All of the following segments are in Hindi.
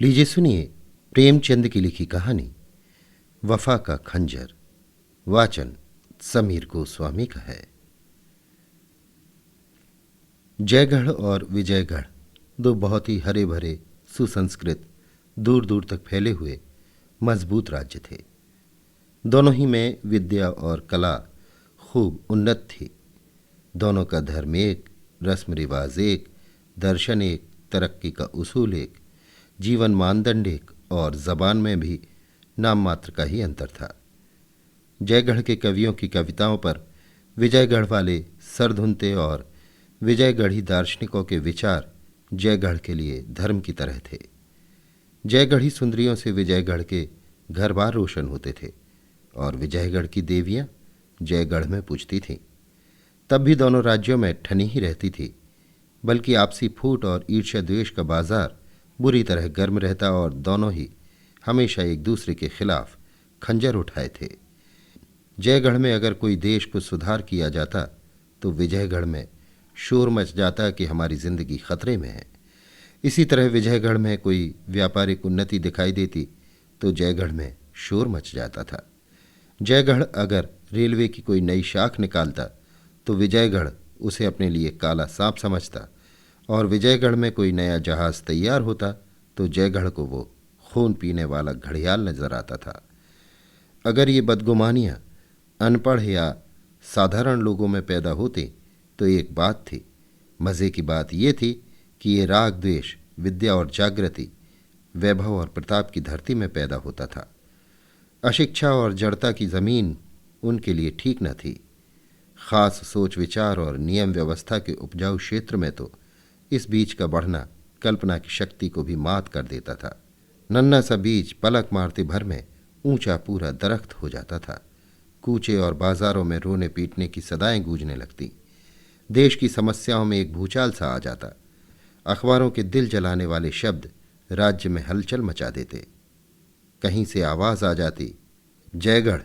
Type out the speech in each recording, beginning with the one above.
लीजिए सुनिए प्रेमचंद की लिखी कहानी वफा का खंजर। वाचन समीर गोस्वामी का है। जयगढ़ और विजयगढ़ दो बहुत ही हरे भरे सुसंस्कृत दूर दूर तक फैले हुए मजबूत राज्य थे। दोनों ही में विद्या और कला खूब उन्नत थी। दोनों का धर्म एक, रस्म रिवाज एक, दर्शन एक, तरक्की का उसूल एक, जीवन मानदंड एक और जबान में भी नाम मात्र का ही अंतर था। जयगढ़ के कवियों की कविताओं पर विजयगढ़ वाले सर धुनते और विजयगढ़ी दार्शनिकों के विचार जयगढ़ के लिए धर्म की तरह थे। जयगढ़ी सुंदरियों से विजयगढ़ के घर बार रोशन होते थे और विजयगढ़ की देवियां जयगढ़ में पूजती थीं। तब भी दोनों राज्यों में ठनी ही रहती थी, बल्कि आपसी फूट और ईर्ष्या द्वेष का बाजार बुरी तरह गर्म रहता और दोनों ही हमेशा एक दूसरे के खिलाफ खंजर उठाए थे। जयगढ़ में अगर कोई देश को सुधार किया जाता तो विजयगढ़ में शोर मच जाता कि हमारी जिंदगी खतरे में है। इसी तरह विजयगढ़ में कोई व्यापारिक उन्नति दिखाई देती तो जयगढ़ में शोर मच जाता था। जयगढ़ अगर रेलवे की कोई नई शाख निकालता तो विजयगढ़ उसे अपने लिए काला सांप समझता, और विजयगढ़ में कोई नया जहाज तैयार होता तो जयगढ़ को वो खून पीने वाला घड़ियाल नजर आता था। अगर ये बदगुमानियां अनपढ़ या साधारण लोगों में पैदा होती तो एक बात थी। मज़े की बात ये थी कि ये राग द्वेष विद्या और जागृति, वैभव और प्रताप की धरती में पैदा होता था। अशिक्षा और जड़ता की जमीन उनके लिए ठीक न थी। खास सोच विचार और नियम व्यवस्था के उपजाऊ क्षेत्र में तो इस बीज का बढ़ना कल्पना की शक्ति को भी मात कर देता था। नन्हा सा बीज पलक मारते भर में ऊंचा पूरा दरख्त हो जाता था। कूचे और बाजारों में रोने पीटने की सदाएं गूंजने लगती। देश की समस्याओं में एक भूचाल सा आ जाता। अखबारों के दिल जलाने वाले शब्द राज्य में हलचल मचा देते। कहीं से आवाज आ जाती, जयगढ़,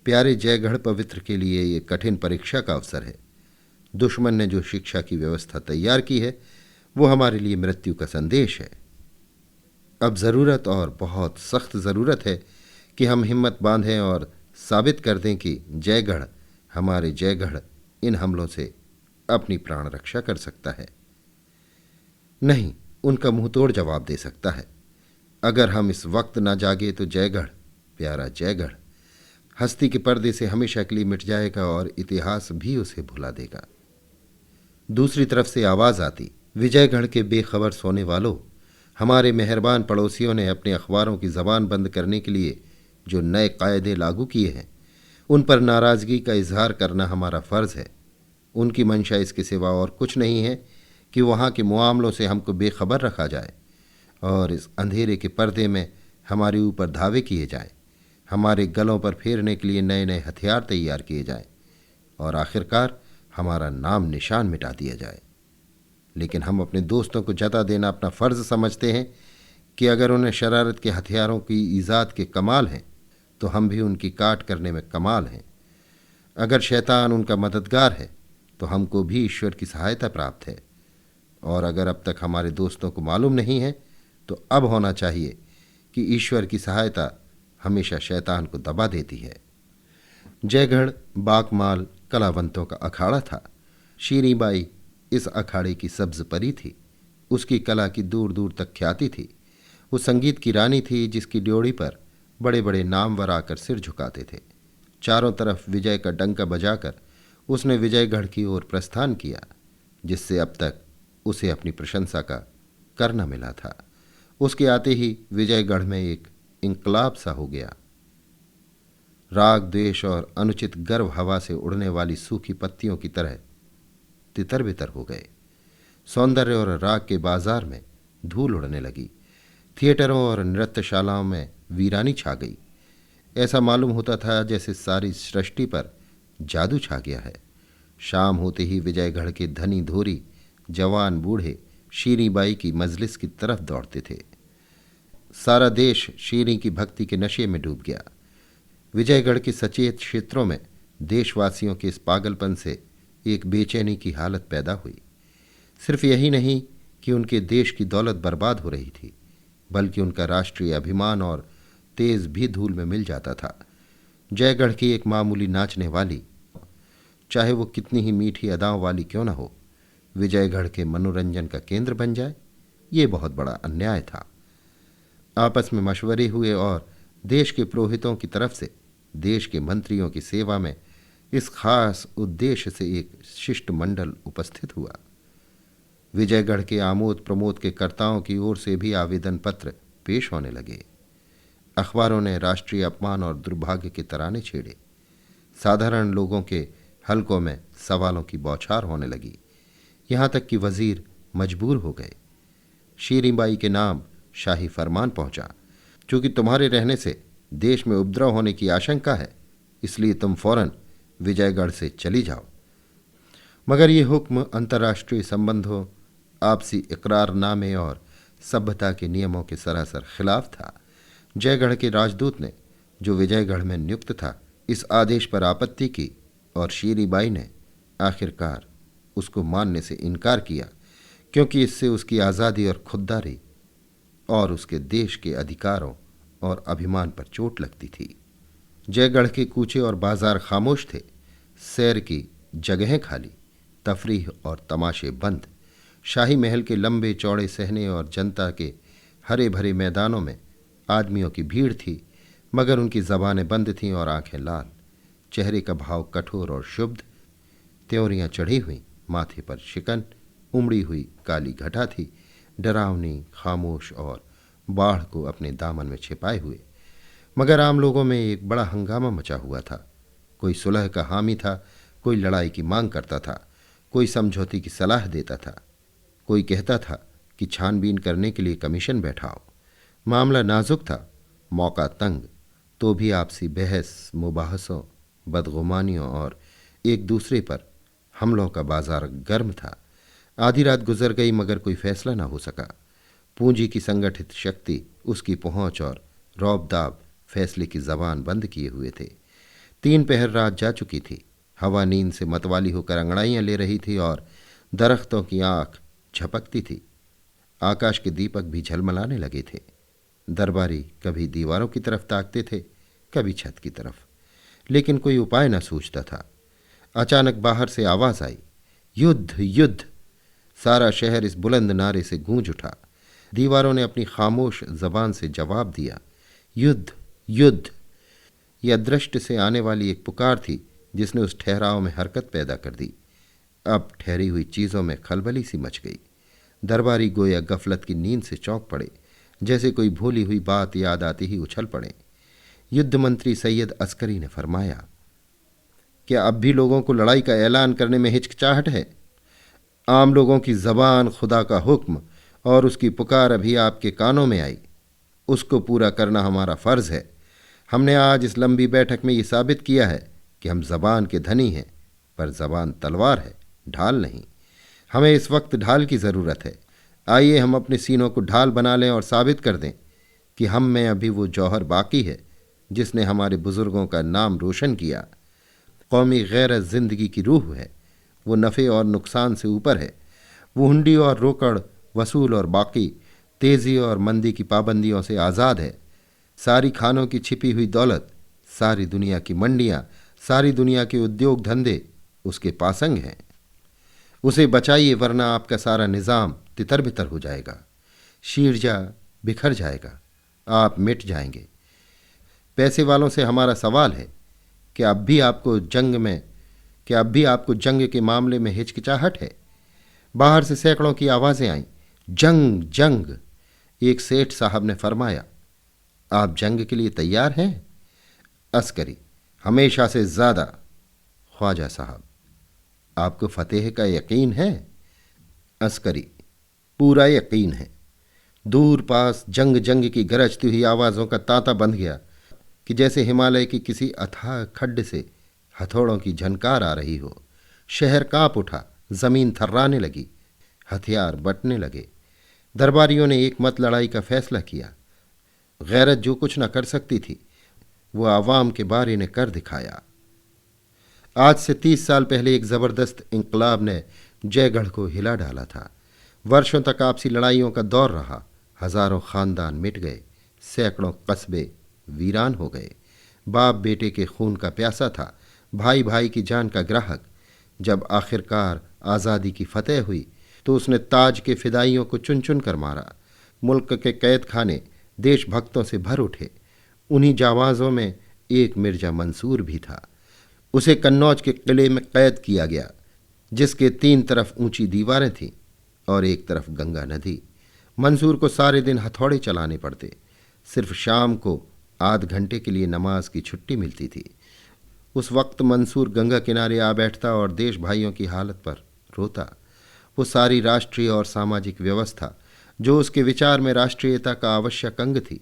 प्यारे जयगढ़ पवित्र के लिए ये कठिन परीक्षा का अवसर है। दुश्मन ने जो शिक्षा की व्यवस्था तैयार की है वो हमारे लिए मृत्यु का संदेश है। अब जरूरत, और बहुत सख्त जरूरत है कि हम हिम्मत बांधें और साबित कर दें कि जयगढ़, हमारे जयगढ़, इन हमलों से अपनी प्राण रक्षा कर सकता है। नहीं, उनका मुंहतोड़ जवाब दे सकता है। अगर हम इस वक्त न जागे तो जयगढ़, प्यारा जयगढ़, हस्ती के पर्दे से हमेशा के लिए मिट जाएगा और इतिहास भी उसे भुला देगा। दूसरी तरफ से आवाज आती, विजयगढ़ के बेखबर सोने वालों, हमारे मेहरबान पड़ोसियों ने अपने अखबारों की जबान बंद करने के लिए जो नए कायदे लागू किए हैं उन पर नाराजगी का इजहार करना हमारा फर्ज है। उनकी मंशा इसके सिवा और कुछ नहीं है कि वहाँ के मामलों से हमको बेखबर रखा जाए और इस अंधेरे के पर्दे में हमारे ऊपर धावे किए जाएं, हमारे गलों पर फेरने के लिए नए नए हथियार तैयार किए जाएं और आखिरकार हमारा नाम निशान मिटा दिया जाए। लेकिन हम अपने दोस्तों को जता देना अपना फर्ज समझते हैं कि अगर उन्हें शरारत के हथियारों की ईजाद के कमाल हैं तो हम भी उनकी काट करने में कमाल हैं। अगर शैतान उनका मददगार है तो हमको भी ईश्वर की सहायता प्राप्त है, और अगर अब तक हमारे दोस्तों को मालूम नहीं है तो अब होना चाहिए कि ईश्वर की सहायता हमेशा शैतान को दबा देती है। जयगढ़ बाकमाल कलावंतों का अखाड़ा था। शीरीबाई इस अखाड़े की सब्ज परी थी। उसकी कला की दूर दूर तक ख्याति थी। वो संगीत की रानी थी जिसकी ड्योढ़ी पर बड़े बड़े नामवर आकर सिर झुकाते थे। चारों तरफ विजय का डंका बजाकर उसने विजयगढ़ की ओर प्रस्थान किया, जिससे अब तक उसे अपनी प्रशंसा का करना मिला था। उसके आते ही विजयगढ़ में एक इंकलाब सा हो गया। राग द्वेष और अनुचित गर्व हवा से उड़ने वाली सूखी पत्तियों की तरह तितर बितर हो गए। सौंदर्य और राग के बाजार में धूल उड़ने लगी। थिएटरों और नृत्यशालाओं में वीरानी छा गई। ऐसा मालूम होता था जैसे सारी सृष्टि पर जादू छा गया है। शाम होते ही विजयगढ़ के धनी धोरी, जवान बूढ़े शीरीबाई की मजलिस की तरफ दौड़ते थे। सारा देश शीरी की भक्ति के नशे में डूब गया। विजयगढ़ के सचेत क्षेत्रों में देशवासियों के इस पागलपन से एक बेचैनी की हालत पैदा हुई। सिर्फ यही नहीं कि उनके देश की दौलत बर्बाद हो रही थी, बल्कि उनका राष्ट्रीय अभिमान और तेज भी धूल में मिल जाता था। जयगढ़ की एक मामूली नाचने वाली, चाहे वो कितनी ही मीठी अदाओं वाली क्यों न हो, विजयगढ़ के मनोरंजन का केंद्र बन जाए, ये बहुत बड़ा अन्याय था। आपस में मशवरे हुए और देश के पुरोहितों की तरफ से देश के मंत्रियों की सेवा में इस खास उद्देश्य से एक शिष्टमंडल उपस्थित हुआ। विजयगढ़ के आमोद प्रमोद के कर्ताओं की ओर से भी आवेदन पत्र पेश होने लगे। अखबारों ने राष्ट्रीय अपमान और दुर्भाग्य के तराने छेड़े। साधारण लोगों के हलकों में सवालों की बौछार होने लगी। यहाँ तक कि वजीर मजबूर हो गए। शीरीबाई के नाम शाही फरमान पहुंचा, चूंकि तुम्हारे रहने से देश में उपद्रव होने की आशंका है, इसलिए तुम फौरन विजयगढ़ से चली जाओ। मगर ये हुक्म अंतर्राष्ट्रीय संबंधों, आपसी इकरारनामे और सभ्यता के नियमों के सरासर खिलाफ था। जयगढ़ के राजदूत ने, जो विजयगढ़ में नियुक्त था, इस आदेश पर आपत्ति की और शीरीबाई ने आखिरकार उसको मानने से इनकार किया, क्योंकि इससे उसकी आज़ादी और खुददारी और उसके देश के अधिकारों और अभिमान पर चोट लगती थी। जयगढ़ के कूचे और बाजार खामोश थे, सैर की जगहें खाली, तफरीह और तमाशे बंद। शाही महल के लंबे चौड़े सहने और जनता के हरे भरे मैदानों में आदमियों की भीड़ थी, मगर उनकी ज़बानें बंद थीं और आंखें लाल। चेहरे का भाव कठोर और शुद्ध, त्योरियां चढ़ी हुई, माथे पर शिकन, उमड़ी हुई काली घटा थी, डरावनी, खामोश और बाढ़ को अपने दामन में छिपाए हुए। मगर आम लोगों में एक बड़ा हंगामा मचा हुआ था। कोई सुलह का हामी था, कोई लड़ाई की मांग करता था, कोई समझौते की सलाह देता था, कोई कहता था कि छानबीन करने के लिए कमीशन बैठाओ। मामला नाजुक था, मौका तंग, तो भी आपसी बहस, मुबाहसों, बदगुमानियों और एक दूसरे पर हमलों का बाजार गर्म था। आधी रात गुजर गई, मगर कोई फैसला ना हो सका। पूंजी की संगठित शक्ति, उसकी पहुंच और रौब-दाब फैसले की जबान बंद किए हुए थे। 3 पहर रात जा चुकी थी। हवा नींद से मतवाली होकर अंगड़ाइयां ले रही थी और दरख्तों की आंख झपकती थी। आकाश के दीपक भी झलमलाने लगे थे। दरबारी कभी दीवारों की तरफ ताकते थे, कभी छत की तरफ, लेकिन कोई उपाय न सूझता था। अचानक बाहर से आवाज आई, युद्ध युद्ध। सारा शहर इस बुलंद नारे से गूंज उठा। दीवारों ने अपनी खामोश जबान से जवाब दिया, युद्ध युद्ध। यह दृष्ट से आने वाली एक पुकार थी, जिसने उस ठहराव में हरकत पैदा कर दी। अब ठहरी हुई चीज़ों में खलबली सी मच गई। दरबारी गोया गफलत की नींद से चौंक पड़े, जैसे कोई भूली हुई बात याद आती ही उछल पड़े। युद्ध मंत्री सैयद अस्करी ने फरमाया, क्या अब भी लोगों को लड़ाई का ऐलान करने में हिचकिचाहट है? आम लोगों की जबान खुदा का हुक्म और उसकी पुकार अभी आपके कानों में आई। उसको पूरा करना हमारा फर्ज है। हमने आज इस लंबी बैठक में ये साबित किया है कि हम जबान के धनी हैं, पर जबान तलवार है, ढाल नहीं। हमें इस वक्त ढाल की ज़रूरत है। आइए हम अपने सीनों को ढाल बना लें और साबित कर दें कि हम में अभी वो जौहर बाकी है जिसने हमारे बुज़ुर्गों का नाम रोशन किया। कौमी गैरत ज़िंदगी की रूह है। वो नफ़े और नुकसान से ऊपर है। वो हुंडी और रोकड़, वसूल और बाकी, तेज़ी और मंदी की पाबंदियों से आज़ाद है। सारी खानों की छिपी हुई दौलत, सारी दुनिया की मंडियाँ, सारी दुनिया के उद्योग धंधे उसके पासंग हैं। उसे बचाइए, वरना आपका सारा निज़ाम तितर बितर हो जाएगा, शीरजा बिखर जाएगा, आप मिट जाएंगे। पैसे वालों से हमारा सवाल है कि अब भी आपको जंग के मामले में हिचकिचाहट है? बाहर से सैकड़ों की आवाज़ें आईं, जंग जंग। एक सेठ साहब ने फरमाया, आप जंग के लिए तैयार हैं? अस्करी, हमेशा से ज़्यादा। ख्वाजा साहब, आपको फतेह का यकीन है? अस्करी, पूरा यकीन है। दूर पास जंग जंग की गरजती हुई आवाज़ों का तांता बंध गया कि जैसे हिमालय की किसी अथाह खड्ड से हथौड़ों की झनकार आ रही हो। शहर कांप उठा, जमीन थर्राने लगी, हथियार बटने लगे। दरबारियों ने एक मत लड़ाई का फैसला किया। गैरत जो कुछ न कर सकती थी, वो आवाम के बारे ने कर दिखाया। आज से 30 साल पहले एक ज़बरदस्त इंकलाब ने जयगढ़ को हिला डाला था। वर्षों तक आपसी लड़ाइयों का दौर रहा। हजारों खानदान मिट गए, सैकड़ों कस्बे वीरान हो गए। बाप बेटे के खून का प्यासा था, भाई भाई की जान का ग्राहक। जब आखिरकार आज़ादी की फतेह हुई तो उसने ताज के फिदाइयों को चुन चुन कर मारा। मुल्क के कैद खाने देशभक्तों से भर उठे। उन्हीं जाबाजों में एक मिर्जा मंसूर भी था। उसे कन्नौज के किले में कैद किया गया, जिसके 3 तरफ ऊंची दीवारें थीं और एक तरफ गंगा नदी। मंसूर को सारे दिन हथौड़े चलाने पड़ते। सिर्फ शाम को आध घंटे के लिए नमाज की छुट्टी मिलती थी। उस वक्त मंसूर गंगा किनारे आ बैठता और देश भाइयों की हालत पर रोता। वो सारी राष्ट्रीय और सामाजिक व्यवस्था जो उसके विचार में राष्ट्रीयता का आवश्यक अंग थी,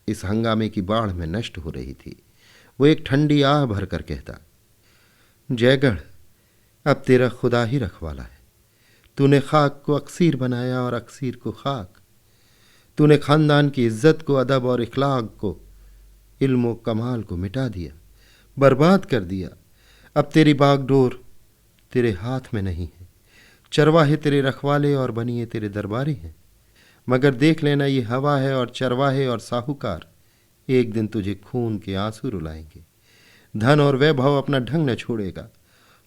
इस हंगामे की बाढ़ में नष्ट हो रही थी। वो एक ठंडी आह भरकर कहता, जयगढ़, अब तेरा खुदा ही रखवाला है। तूने खाक को अक्सीर बनाया और अक्सीर को खाक। तूने खानदान की इज्जत को, अदब और इखलाक को, इल्म और कमाल को मिटा दिया, बर्बाद कर दिया। अब तेरी बागडोर तेरे हाथ में नहीं है। चरवाहे तेरे रखवाले और बनिए तेरे दरबारी हैं। मगर देख लेना, ये हवा है और चरवाहे और साहूकार एक दिन तुझे खून के आंसू रुलाएंगे। धन और वैभव अपना ढंग न छोड़ेगा,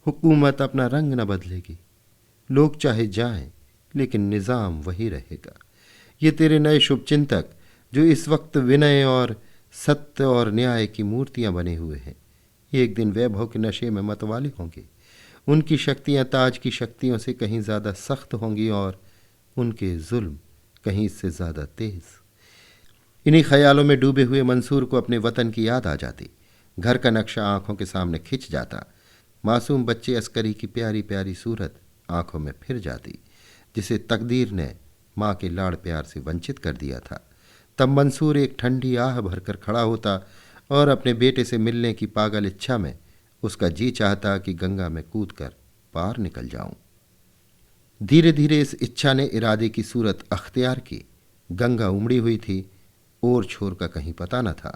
हुकूमत अपना रंग न बदलेगी। लोग चाहे जाएं, लेकिन निज़ाम वही रहेगा। ये तेरे नए शुभचिंतक जो इस वक्त विनय और सत्य और न्याय की मूर्तियां बने हुए हैं, एक दिन वैभव के नशे में मतवाले होंगे। उनकी शक्तियां ताज की शक्तियों से कहीं ज़्यादा सख्त होंगी और उनके जुल्म कहीं इससे ज़्यादा तेज। इन्हीं ख्यालों में डूबे हुए मंसूर को अपने वतन की याद आ जाती। घर का नक्शा आंखों के सामने खिंच जाता। मासूम बच्चे अस्करी की प्यारी प्यारी सूरत आंखों में फिर जाती, जिसे तकदीर ने माँ के लाड़ प्यार से वंचित कर दिया था। तब मंसूर एक ठंडी आह भरकर खड़ा होता और अपने बेटे से मिलने की पागल इच्छा में उसका जी चाहता कि गंगा में कूदकर पार निकल जाऊं। धीरे धीरे इस इच्छा ने इरादे की सूरत अख्तियार की। गंगा उमड़ी हुई थी, ओर छोर का कहीं पता न था।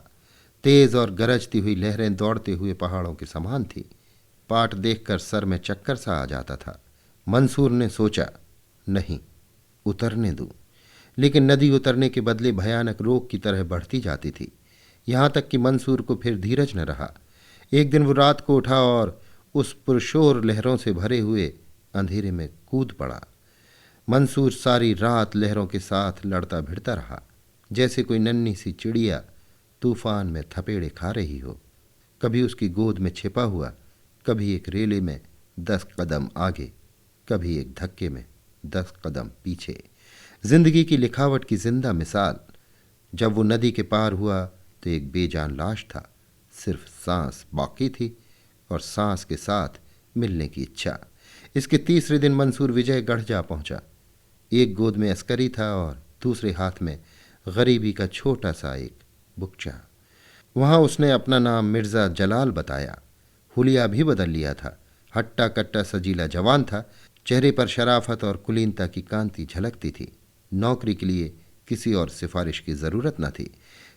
तेज और गरजती हुई लहरें दौड़ते हुए पहाड़ों के समान थी। पाट देखकर सर में चक्कर सा आ जाता था। मंसूर ने सोचा, नहीं, उतरने दूं। लेकिन नदी उतरने के बदले भयानक रोग की तरह बढ़ती जाती थी, यहाँ तक कि मंसूर को फिर धीरज न रहा। एक दिन वो रात को उठा और उस पुरशोर लहरों से भरे हुए अंधेरे में कूद पड़ा। मंसूर सारी रात लहरों के साथ लड़ता भिड़ता रहा, जैसे कोई नन्ही सी चिड़िया तूफान में थपेड़े खा रही हो। कभी उसकी गोद में छिपा हुआ, कभी एक रेले में 10 कदम आगे, कभी एक धक्के में 10 कदम पीछे। जिंदगी की लिखावट की जिंदा मिसाल। जब वो नदी के पार हुआ तो एक बेजान लाश था। सिर्फ सांस बाकी थी और सांस के साथ मिलने की इच्छा। इसके तीसरे दिन मंसूर विजयगढ़ जा पहुंचा। एक गोद में अस्करी था और दूसरे हाथ में गरीबी का छोटा सा एक बुकचा। वहां उसने अपना नाम मिर्ज़ा जलाल बताया। हुलिया भी बदल लिया था। हट्टा कट्टा सजीला जवान था। चेहरे पर शराफत और कुलीनता की कांति झलकती थी। नौकरी के लिए किसी और सिफारिश की ज़रूरत न थी।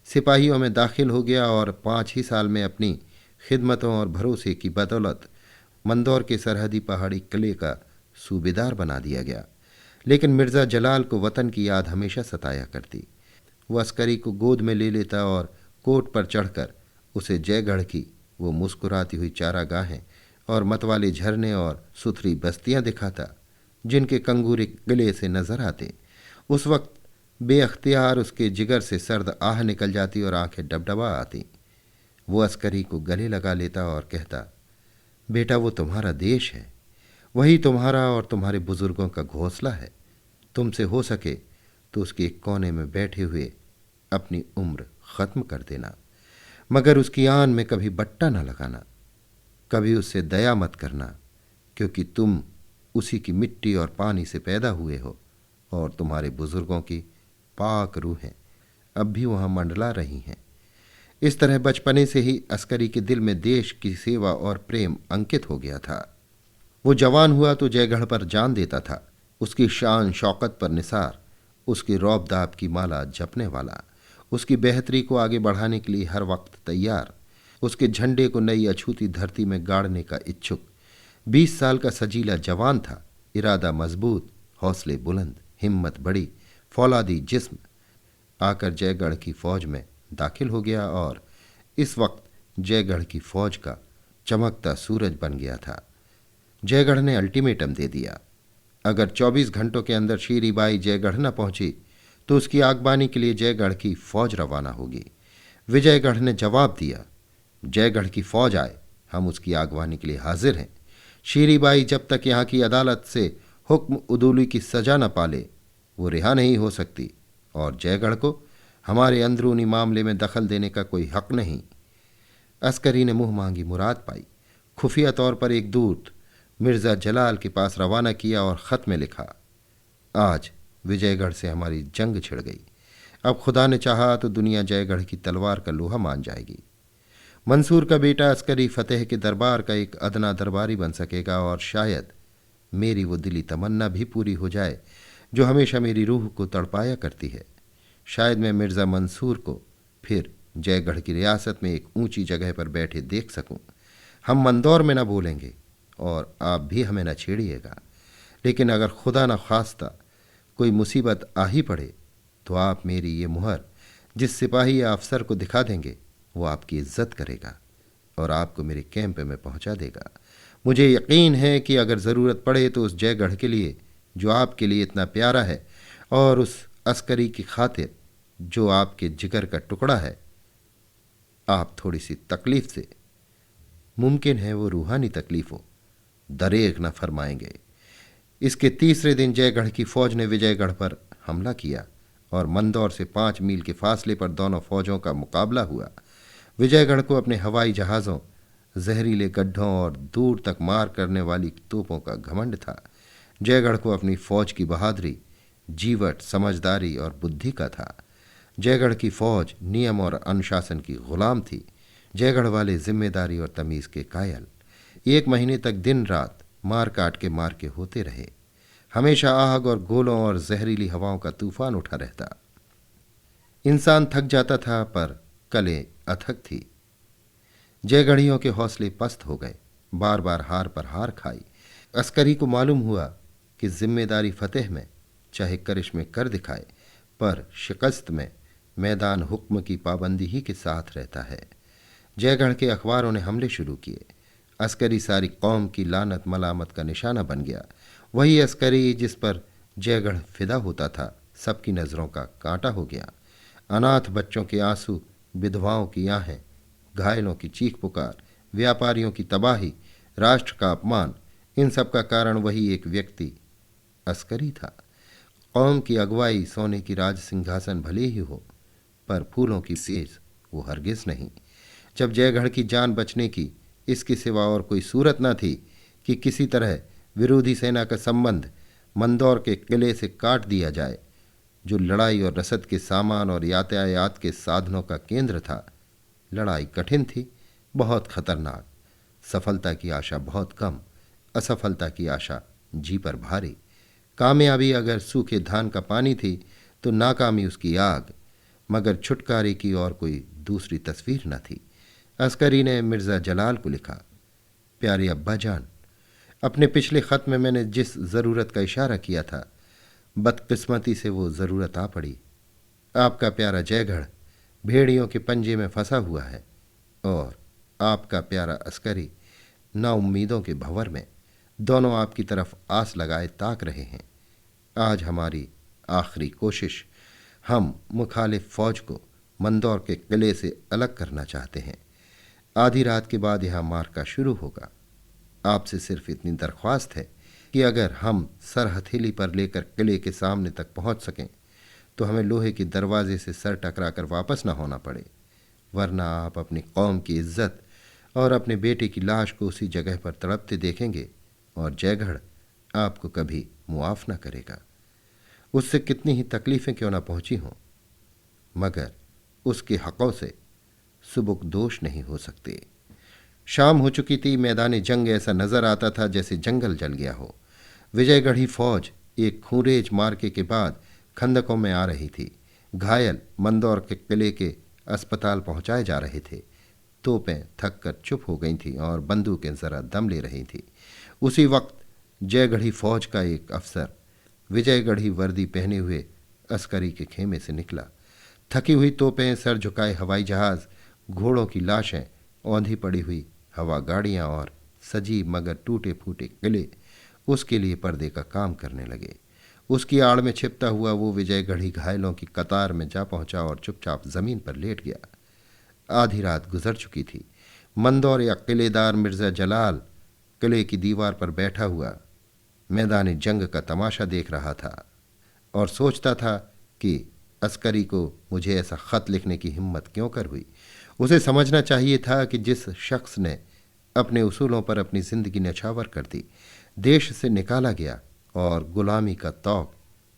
सिपाहियों में दाखिल हो गया और 5 ही साल में अपनी खिदमतों और भरोसे की बदौलत मंदौर के सरहदी पहाड़ी किले का सूबेदार बना दिया गया। लेकिन मिर्ज़ा जलाल को वतन की याद हमेशा सताया करती। वह अस्करी को गोद में ले लेता और कोट पर चढ़कर उसे जयगढ़ की वो मुस्कुराती हुई चारागाहें और मतवाले झरने और सुथरी बस्तियां दिखाता, जिनके कंगूरे किले से नजर आते। उस वक्त बेअख्तियार उसके जिगर से सर्द आह निकल जाती और आंखें डबडबा आती। वो अस्करी को गले लगा लेता और कहता, बेटा, वो तुम्हारा देश है, वही तुम्हारा और तुम्हारे बुजुर्गों का घोंसला है। तुमसे हो सके तो उसके एक कोने में बैठे हुए अपनी उम्र ख़त्म कर देना, मगर उसकी आन में कभी बट्टा न लगाना। कभी उससे दया मत करना, क्योंकि तुम उसी की मिट्टी और पानी से पैदा हुए हो और तुम्हारे बुजुर्गों की पाक रूहें अब भी वहाँ मंडला रही हैं। इस तरह बचपने से ही अस्करी के दिल में देश की सेवा और प्रेम अंकित हो गया था। वो जवान हुआ तो जयगढ़ पर जान देता था। उसकी शान शौकत पर निसार, उसकी रौब-दाब की माला जपने वाला, उसकी बेहतरी को आगे बढ़ाने के लिए हर वक्त तैयार, उसके झंडे को नई अछूती धरती में गाड़ने का इच्छुक। 20 साल का सजीला जवान था। इरादा मजबूत, हौसले बुलंद, हिम्मत बड़ी, फौलादी जिस्म, आकर जयगढ़ की फौज में दाखिल हो गया और इस वक्त जयगढ़ की फौज का चमकता सूरज बन गया था। जयगढ़ ने अल्टीमेटम दे दिया, अगर 24 घंटों के अंदर शीरी बाई जयगढ़ न पहुंची तो उसकी आगबानी के लिए जयगढ़ की फौज रवाना होगी। विजयगढ़ ने जवाब दिया, जयगढ़ की फौज आए, हम उसकी आगवानी के लिए हाजिर हैं। शीरी बाई जब तक यहाँ की अदालत से हुक्म उदूली की सजा न पाले वो रिहा नहीं हो सकती और जयगढ़ को हमारे अंदरूनी मामले में दखल देने का कोई हक नहीं। अस्करी ने मुंह मांगी मुराद पाई। खुफिया तौर पर एक दूत मिर्ज़ा जलाल के पास रवाना किया और ख़त में लिखा, आज विजयगढ़ से हमारी जंग छिड़ गई। अब खुदा ने चाहा तो दुनिया जयगढ़ की तलवार का लोहा मान जाएगी। मंसूर का बेटा अस्करी फतेह के दरबार का एक अदना दरबारी बन सकेगा और शायद मेरी वो दिली तमन्ना भी पूरी हो जाए जो हमेशा मेरी रूह को तड़पाया करती है। शायद मैं मिर्ज़ा मंसूर को फिर जयगढ़ की रियासत में एक ऊंची जगह पर बैठे देख सकूं। हम मंदौर में न बोलेंगे और आप भी हमें न छेड़िएगा, लेकिन अगर खुदा न खास्ता कोई मुसीबत आ ही पड़े तो आप मेरी ये मुहर जिस सिपाही या अफसर को दिखा देंगे वो आपकी इज्जत करेगा और आपको मेरे कैंप में पहुंचा देगा। मुझे यकीन है कि अगर ज़रूरत पड़े तो उस जयगढ़ के लिए जो आपके लिए इतना प्यारा है और उस अस्करी की खातिर जो आपके जिगर का टुकड़ा है, आप थोड़ी सी तकलीफ से, मुमकिन है वो रूहानी तकलीफ हो, दरेग न फरमाएंगे। इसके तीसरे दिन जयगढ़ की फौज ने विजयगढ़ पर हमला किया और मंदौर से 5 मील के फासले पर दोनों फौजों का मुकाबला हुआ। विजयगढ़ को अपने हवाई जहाज़ों, जहरीले गड्ढों और दूर तक मार करने वाली तोपों का घमंड था। जयगढ़ को अपनी फौज की बहादुरी, जीवट, समझदारी और बुद्धि का था। जयगढ़ की फौज नियम और अनुशासन की गुलाम थी। जयगढ़ वाले जिम्मेदारी और तमीज़ के कायल। 1 महीने तक दिन रात मार काट के मार के होते रहे। हमेशा आग और गोलों और जहरीली हवाओं का तूफान उठा रहता। इंसान थक जाता था पर कलें अथक थी। जयगढ़ियों के हौसले पस्त हो गए, बार बार हार पर हार खाई। अस्करी को मालूम हुआ कि जिम्मेदारी फतेह में चाहे करिश्मे कर दिखाए पर शिकस्त में मैदान हुक्म की पाबंदी ही के साथ रहता है। जयगढ़ के अखबारों ने हमले शुरू किए। अस्करी सारी कौम की लानत मलामत का निशाना बन गया। वही अस्करी जिस पर जयगढ़ फिदा होता था सबकी नज़रों का कांटा हो गया। अनाथ बच्चों के आंसू, विधवाओं की आहें, घायलों की चीख पुकार, व्यापारियों की तबाही, राष्ट्र का अपमान, इन सब का कारण वही एक व्यक्ति अस्करी था। कौम की अगुवाई, सोने की राज सिंहासन भले ही हो पर फूलों की सेज वो हरगिज नहीं। जब जयगढ़ की जान बचने की इसके सिवा और कोई सूरत न थी कि किसी तरह विरोधी सेना का संबंध मंदौर के किले से काट दिया जाए, जो लड़ाई और रसद के सामान और यातायात के साधनों का केंद्र था। लड़ाई कठिन थी, बहुत खतरनाक, सफलता की आशा बहुत कम, असफलता की आशा जी पर भारी। कामयाबी अगर सूखे धान का पानी थी तो नाकामी उसकी आग, मगर छुटकारे की और कोई दूसरी तस्वीर न थी। अस्करी ने मिर्ज़ा जलाल को लिखा, प्यारे अब्बा जान, अपने पिछले ख़त में मैंने जिस ज़रूरत का इशारा किया था बदकिस्मती से वो ज़रूरत आ पड़ी। आपका प्यारा जयगढ़ भेड़ियों के पंजे में फंसा हुआ है और आपका प्यारा अस्करी नाउम्मीदों के भंवर में। दोनों आपकी तरफ आस लगाए ताक रहे हैं। आज हमारी आखिरी कोशिश, हम मुखालिफ फ़ौज को मंदौर के किले से अलग करना चाहते हैं। आधी रात के बाद यहाँ मार्का शुरू होगा। आपसे सिर्फ इतनी दरख्वास्त है कि अगर हम सर हथेली पर लेकर किले के सामने तक पहुँच सकें तो हमें लोहे के दरवाजे से सर टकरा कर वापस न होना पड़े, वरना आप अपनी कौम की इज्जत और अपने बेटे की लाश को उसी जगह पर तड़पते देखेंगे और जयगढ़ आपको कभी मुआफ़ न करेगा। उससे कितनी ही तकलीफ़ें क्यों न पहुँची हों, मगर उसके हक़ों से सुबुक दोष नहीं हो सकते। शाम हो चुकी थी। मैदान जंग ऐसा नज़र आता था जैसे जंगल जल गया हो। विजयगढ़ी फौज एक खूंरेज मार्के के बाद खंदकों में आ रही थी। घायल मंदौर के किले के अस्पताल पहुंचाए जा रहे थे। तोपें थक कर चुप हो गई थीं और बंदूकें ज़रा दम ले रही थीं। उसी वक्त जयगढ़ी फौज का एक अफसर विजयगढ़ी वर्दी पहने हुए अस्करी के खेमे से निकला। थकी हुई तोपें, सर झुकाए हवाई जहाज, घोड़ों की लाशें, औंधी पड़ी हुई हवा गाड़ियां और सजी मगर टूटे फूटे किले उसके लिए पर्दे का काम करने लगे। उसकी आड़ में छिपता हुआ वो विजयगढ़ी घायलों की कतार में जा पहुंचा और चुपचाप जमीन पर लेट गया। आधी रात गुजर चुकी थी। मंदौर या किलेदार मिर्जा जलाल किले की दीवार पर बैठा हुआ मैदानी जंग का तमाशा देख रहा था और सोचता था कि अस्करी को मुझे ऐसा खत लिखने की हिम्मत क्यों कर हुई। उसे समझना चाहिए था कि जिस शख्स ने अपने उसूलों पर अपनी जिंदगी न्यौछावर कर दी, देश से निकाला गया और गुलामी का तौक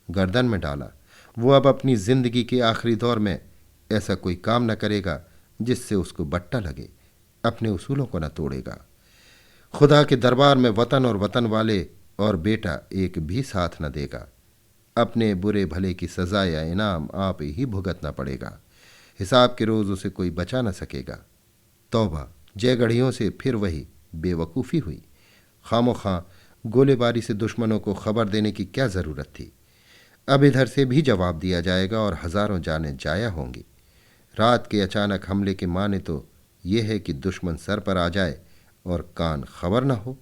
गर्दन में डाला, वो अब अपनी जिंदगी के आखिरी दौर में ऐसा कोई काम न करेगा जिससे उसको बट्टा लगे, अपने उसूलों को न तोड़ेगा। खुदा के दरबार में वतन और वतन वाले और बेटा एक भी साथ न देगा। अपने बुरे भले की सजा या इनाम आप ही भुगतना पड़ेगा। हिसाब के रोज उसे कोई बचा न सकेगा। तौबा, जयगढ़ियों से फिर वही बेवकूफ़ी हुई। खामोखां गोलेबारी से दुश्मनों को खबर देने की क्या ज़रूरत थी। अब इधर से भी जवाब दिया जाएगा और हजारों जानें जाया होंगी। रात के अचानक हमले के माने तो ये है कि दुश्मन सर पर आ जाए और कान खबर न हो,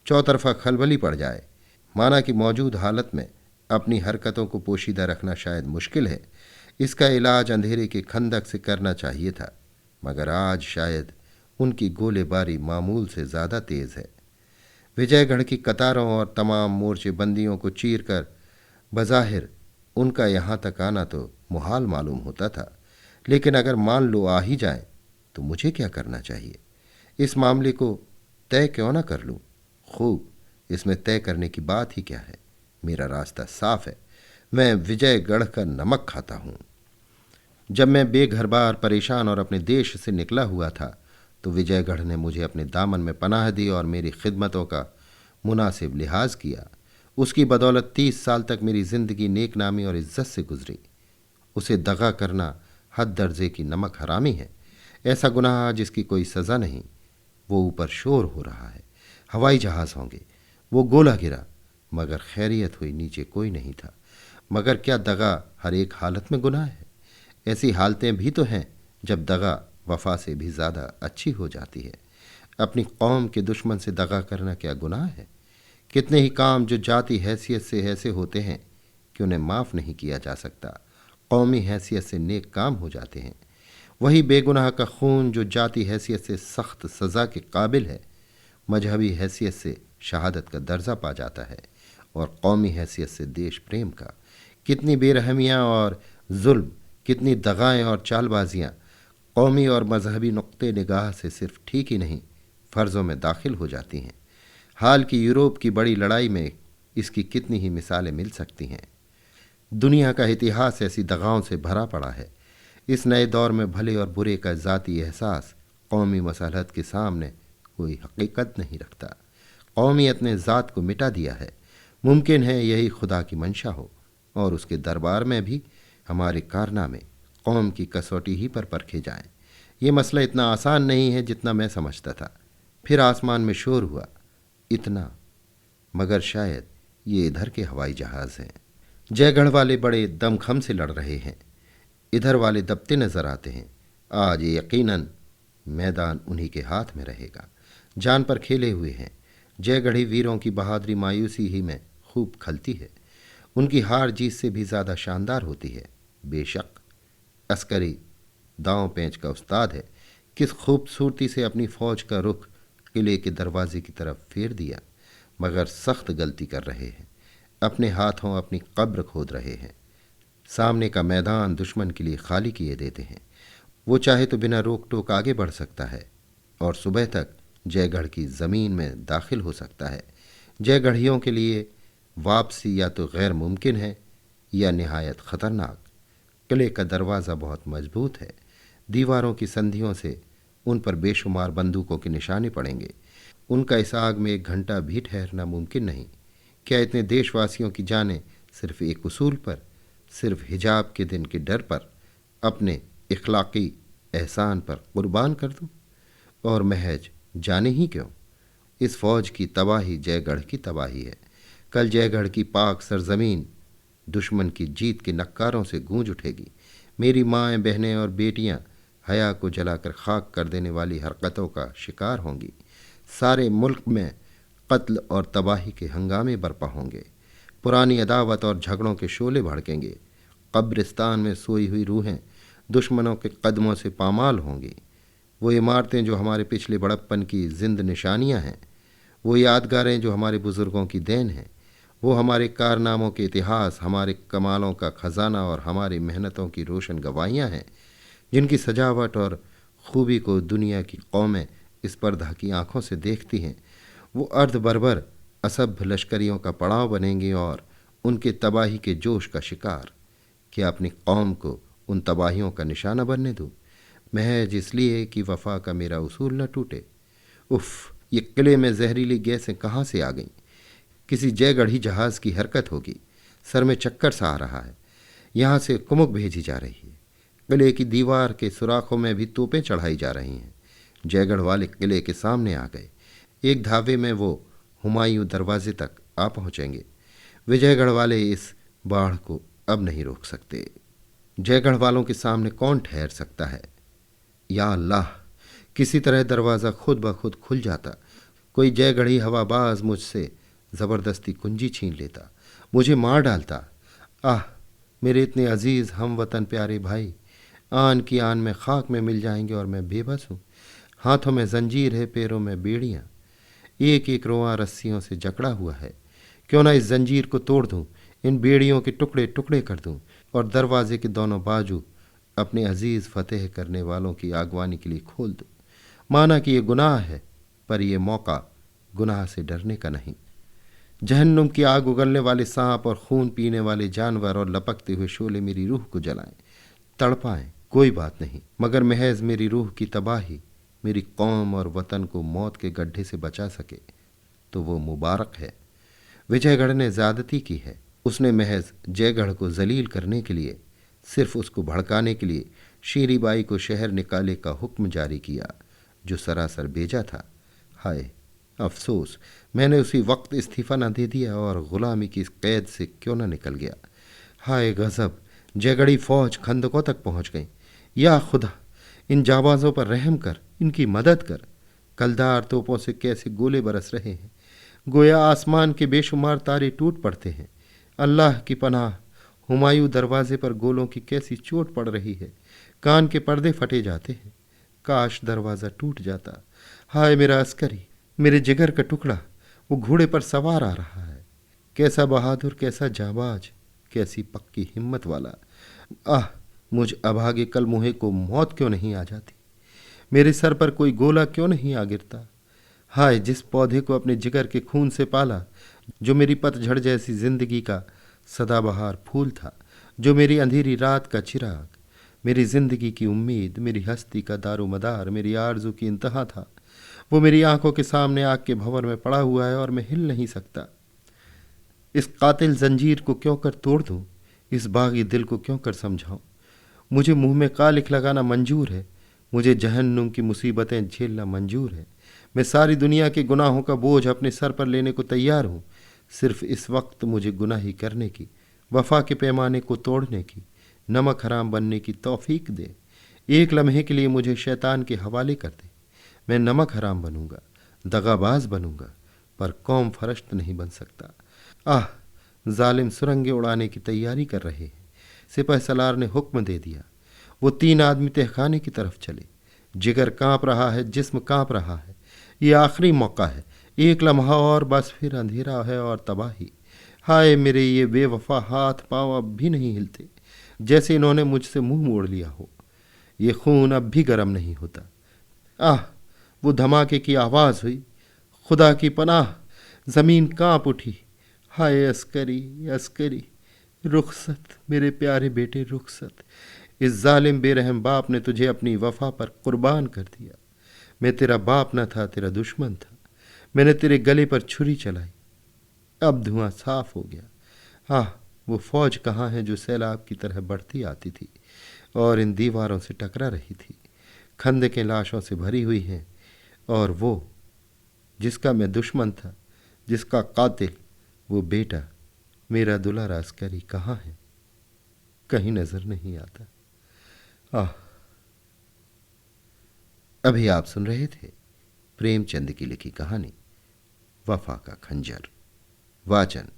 चौतरफा खलबली पड़ जाए। माना कि मौजूद हालत में अपनी हरकतों को पोशीदा रखना शायद मुश्किल है, इसका इलाज अंधेरे के खंदक से करना चाहिए था, मगर आज शायद उनकी गोलेबारी मामूल से ज़्यादा तेज़ है। विजयगढ़ की कतारों और तमाम मोर्चे बंदियों को चीर कर बज़ाहिर उनका यहाँ तक आना तो मुहाल मालूम होता था, लेकिन अगर मान लो आ ही जाए तो मुझे क्या करना चाहिए? इस मामले को तय क्यों ना कर लूं? खूब, इसमें तय करने की बात ही क्या है? मेरा रास्ता साफ है। मैं विजयगढ़ का नमक खाता हूं। जब मैं बेघरबार, परेशान और अपने देश से निकला हुआ था तो विजयगढ़ ने मुझे अपने दामन में पनाह दी और मेरी खिदमतों का मुनासिब लिहाज किया। उसकी बदौलत 30 साल तक मेरी जिंदगी नेक नामी और इज्जत से गुजरी। उसे दगा करना हद दर्जे की नमक हरामी है, ऐसा गुनाह जिसकी कोई सज़ा नहीं। वो ऊपर शोर हो रहा है, हवाई जहाज़ होंगे, वो गोला गिरा, मगर खैरियत हुई, नीचे कोई नहीं था। मगर क्या दगा हर एक हालत में गुनाह है? ऐसी हालतें भी तो हैं जब दगा वफा से भी ज़्यादा अच्छी हो जाती है। अपनी कौम के दुश्मन से दगा करना क्या गुनाह है? कितने ही काम जो जाति हैसियत से ऐसे होते हैं कि उन्हें माफ़ नहीं किया जा सकता, कौमी हैसियत से नेक काम हो जाते हैं। वही बेगुनाह का खून जो जाति हैसियत से सख्त सज़ा के काबिल है, मजहबी हैसियत से शहादत का दर्जा पा जाता है और कौमी हैसियत से देश प्रेम का। कितनी बेरहमियाँ और जुल्म, कितनी दगाएं और चालबाजियाँ कौमी और मजहबी नुक्ते निगाह से सिर्फ ठीक ही नहीं, फ़र्ज़ों में दाखिल हो जाती हैं। हाल की यूरोप की बड़ी लड़ाई में इसकी कितनी ही मिसालें मिल सकती हैं। दुनिया का इतिहास ऐसी दगाओं से भरा पड़ा है। इस नए दौर में भले और बुरे का ज़ाती एहसास कौमी मसलहत के सामने कोई हकीकत नहीं रखता। कौमियत ने ज़ात को मिटा दिया है। मुमकिन है यही खुदा की मंशा हो और उसके दरबार में भी हमारे कारनामे कौम की कसौटी ही पर परखे जाएं। ये मसला इतना आसान नहीं है जितना मैं समझता था। फिर आसमान में शोर हुआ, इतना, मगर शायद ये इधर के हवाई जहाज़ हैं। जयगढ़ वाले बड़े दमखम से लड़ रहे हैं, इधर वाले दबते नजर आते हैं। आज ये यकीनन मैदान उन्हीं के हाथ में रहेगा। जान पर खेले हुए हैं। जयगढ़ी वीरों की बहादुरी मायूसी ही में खूब खलती है, उनकी हार जीत से भी ज़्यादा शानदार होती है। बेशक अस्करी दांव पेंच का उस्ताद है। किस खूबसूरती से अपनी फौज का रुख किले के दरवाजे की तरफ फेर दिया, मगर सख्त गलती कर रहे हैं। अपने हाथों अपनी कब्र खोद रहे हैं। सामने का मैदान दुश्मन के लिए खाली किए देते हैं। वो चाहे तो बिना रोक टोक आगे बढ़ सकता है और सुबह तक जयगढ़ की ज़मीन में दाखिल हो सकता है। जयगढ़ियों के लिए वापसी या तो गैर मुमकिन है या निहायत ख़तरनाक। किले का दरवाज़ा बहुत मजबूत है। दीवारों की संधियों से उन पर बेशुमार बंदूकों के निशाने पड़ेंगे। उनका इस आग में 1 घंटा भी ठहरना मुमकिन नहीं। क्या इतने देशवासियों की जानें सिर्फ एक उसूल पर, सिर्फ हिजाब के दिन के डर पर, अपने इखलाकी एहसान पर कुर्बान कर दूं? और महज जाने ही क्यों? इस फौज की तबाही जयगढ़ की तबाही है। कल जयगढ़ की पाक सरजमीन दुश्मन की जीत के नक्कारों से गूंज उठेगी। मेरी माएँ, बहनें और बेटियां हया को जलाकर खाक कर देने वाली हरकतों का शिकार होंगी। सारे मुल्क में कत्ल और तबाही के हंगामे बरपा होंगे। पुरानी अदावत और झगड़ों के शोले भड़केंगे। कब्रिस्तान में सोई हुई रूहें दुश्मनों के कदमों से पामाल होंगी। वो इमारतें जो हमारे पिछले बड़प्पन की जिंद निशानियां हैं, वो यादगारें जो हमारे बुजुर्गों की देन हैं, वो हमारे कारनामों के इतिहास, हमारे कमालों का खजाना और हमारी मेहनतों की रोशन गवाहियाँ हैं, जिनकी सजावट और खूबी को दुनिया की कौमें स्पर्धा की आंखों से देखती हैं, वो अर्ध बर्बर असभ्य लश्करियों का पड़ाव बनेंगी और उनके तबाही के जोश का शिकार। क्या अपनी कौम को उन तबाहियों का निशाना बनने दूँ, महज इसलिए कि वफा का मेरा उसूल न टूटे? उफ, ये किले में जहरीली गैसें कहाँ से आ गईं? किसी जयगढ़ी जहाज़ की हरकत होगी। सर में चक्कर सा आ रहा है। यहाँ से कुमुक भेजी जा रही है। किले की दीवार के सुराखों में भी तोपें चढ़ाई जा रही हैं। जयगढ़ वाले किले के सामने आ गए। एक धावे में वो हुमायूं दरवाजे तक आ पहुँचेंगे। विजयगढ़ वाले इस बाढ़ को अब नहीं रोक सकते। जयगढ़ वालों के सामने कौन ठहर सकता है? या अल्लाह, किसी तरह दरवाज़ा खुद ब खुद खुल जाता। कोई जयगढ़ी हवाबाज मुझसे ज़बरदस्ती कुंजी छीन लेता, मुझे मार डालता। आह, मेरे इतने अजीज़ हम वतन प्यारे भाई आन की आन में खाक में मिल जाएंगे और मैं बेबस हूँ। हाथों में जंजीर है, पैरों में बेड़ियाँ, एक एक रोआ रस्सियों से जकड़ा हुआ है। क्यों ना इस जंजीर को तोड़ दूँ, इन बेड़ियों के टुकड़े टुकड़े कर दूँ और दरवाजे के दोनों बाजू अपने अजीज़ फतेह करने वालों की आगवानी के लिए खोल दूँ। माना कि ये गुनाह है, पर यह मौका गुनाह से डरने का नहीं। जहन्नुम की आग उगलने वाले सांप और खून पीने वाले जानवर और लपकते हुए शोले मेरी रूह को जलाएं, तड़पाएं, कोई बात नहीं, मगर महज मेरी रूह की तबाही मेरी कौम और वतन को मौत के गड्ढे से बचा सके तो वो मुबारक है। विजयगढ़ ने ज़्यादती की है। उसने महज जयगढ़ को जलील करने के लिए, सिर्फ उसको भड़काने के लिए शीरीबाई को शहर निकाले का हुक्म जारी किया, जो सरासर बेजा था। हाय अफसोस, मैंने उसी वक्त इस्तीफ़ा न दे दिया और ग़ुलामी की इस कैद से क्यों न निकल गया। हाय गज़ब, जयगढ़ी फ़ौज खंदकों तक पहुँच गई। या खुदा, इन जाबाजों पर रहम कर, इनकी मदद कर। कलदार तोपों से कैसे गोले बरस रहे हैं, गोया आसमान के बेशुमार तारे टूट पड़ते हैं। अल्लाह की पनाह, हुमायूं दरवाजे पर गोलों की कैसी चोट पड़ रही है, कान के पर्दे फटे जाते हैं। काश दरवाज़ा टूट जाता। हाय मेरा अस्करी, मेरे जिगर का टुकड़ा, वो घोड़े पर सवार आ रहा है। कैसा बहादुर, कैसा जाबाज, कैसी पक्की हिम्मत वाला। आह, मुझ अभागे कल मुहे को मौत क्यों नहीं आ जाती, मेरे सर पर कोई गोला क्यों नहीं आ गिरता। हाय, जिस पौधे को अपने जिगर के खून से पाला, जो मेरी पतझड़ जैसी जिंदगी का सदाबहार फूल था, जो मेरी अंधेरी रात का चिराग, मेरी जिंदगी की उम्मीद, मेरी हस्ती का दारोमदार, मेरी आरजू की इंतहा था, वो मेरी आंखों के सामने आग के भंवर में पड़ा हुआ है और मैं हिल नहीं सकता। इस कातिल जंजीर को क्यों कर तोड़ दूं, इस बागी दिल को क्यों कर समझाऊं। मुझे मुंह में कालिख लगाना मंजूर है, मुझे जहन्नुम की मुसीबतें झेलना मंजूर है। मैं सारी दुनिया के गुनाहों का बोझ अपने सर पर लेने को तैयार हूँ। सिर्फ इस वक्त मुझे गुनाही करने की, वफा के पैमाने को तोड़ने की, नमक हराम बनने की तौफीक दे। एक लम्हे के लिए मुझे शैतान के हवाले कर दे। मैं नमक हराम बनूंगा, दगाबाज बनूंगा, पर कौम फरश्त नहीं बन सकता। आह, जालिम सुरंगें उड़ाने की तैयारी कर रहे हैं। सिपह सलार ने हुक्म दे दिया। वो 3 आदमी तहखाने की तरफ चले। जिगर कांप रहा है, जिस्म कांप रहा है। ये आखिरी मौका है, एक लम्हा और, बस फिर अंधेरा है और तबाही। हाय मेरे ये बेवफा हाथ पांव अब भी नहीं हिलते, जैसे इन्होंने मुझसे मुंह मोड़ लिया हो। ये खून अब भी गर्म नहीं होता। आह, वो धमाके की आवाज़ हुई। खुदा की पनाह, ज़मीन कांप उठी। हाय अस्करी, अस्करी, रुखसत, मेरे प्यारे बेटे रुखसत। इस जालिम बेरहम बाप ने तुझे अपनी वफा पर कुर्बान कर दिया। मैं तेरा बाप न था, तेरा दुश्मन था। मैंने तेरे गले पर छुरी चलाई। अब धुआं साफ हो गया। आह, वो फौज कहाँ है जो सैलाब की तरह बढ़ती आती थी और इन दीवारों से टकरा रही थी। खंदकें लाशों से भरी हुई हैं और वो जिसका मैं दुश्मन था, जिसका कातिल, वो बेटा मेरा दुलारा अस्करी कहाँ है? कहीं नजर नहीं आता। आह। अभी आप सुन रहे थे प्रेमचंद की लिखी कहानी वफा का खंजर। वाचन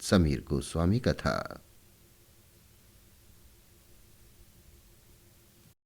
समीर गोस्वामी का था।